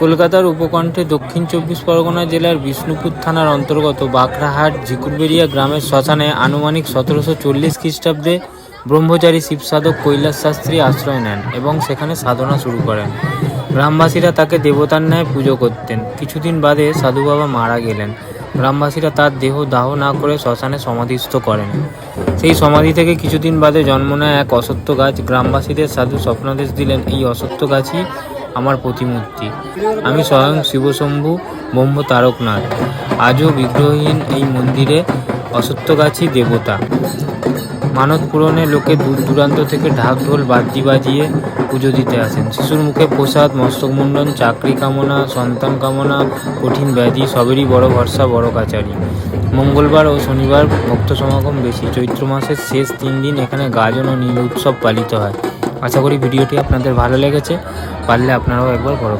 কলকাতার উপকণ্ঠে দক্ষিণ 24 পরগনা জেলার বিষ্ণুপুর থানার অন্তর্গত বাঁকড়াহাট ঝিকুরবেড়িয়া গ্রামের শ্মশানে আনুমানিক 1740 খ্রিস্টাব্দে ব্রহ্মচারী শিবসাধক কৈলাস শাস্ত্রী আশ্রয় নেন এবং সেখানে সাধনা শুরু করেন। গ্রামবাসীরা তাকে দেবতার ন্যায় পুজো করতেন। কিছুদিন বাদে সাধু বাবা মারা গেলেন। গ্রামবাসীরা তার দেহ দাহ না করে শ্মশানে সমাধিস্থ করেন। সেই সমাধি থেকে কিছুদিন বাদে জন্ম নেয় এক অশ্বত্থ গাছ। গ্রামবাসীদের সাধু স্বপ্নাদেশ দিলেন, এই অশ্বত্থ গাছই আমার প্রতিমূর্তি। আমি স্বয়ং শিবশম্ভু ব্রহ্ম তারকনাথ। আজও বিগ্রহহীন এই মন্দিরে অশ্বত্থ গাছই দেবতা। মানত পূরণে লোকে দূর দূরান্ত থেকে ঢাক ঢোল বাদ্যি বাজিয়ে পুজো দিতে আসেন। শিশুর মুখে প্রসাদ, মস্তক মুন্ডন, চাকরি কামনা, সন্তান কামনা, কঠিন ব্যাধি সবেরই বড় ভরসা বড় কাচারি। মঙ্গলবার ও শনিবার ভক্ত সমাগম বেশি। চৈত্র মাসের শেষ 3 দিন এখানে গাজন ও নীল উৎসব পালিত হয়। আশা করি ভিডিওটি আপনাদের ভালো লেগেছে। পারলে আপনারাও একবার বড়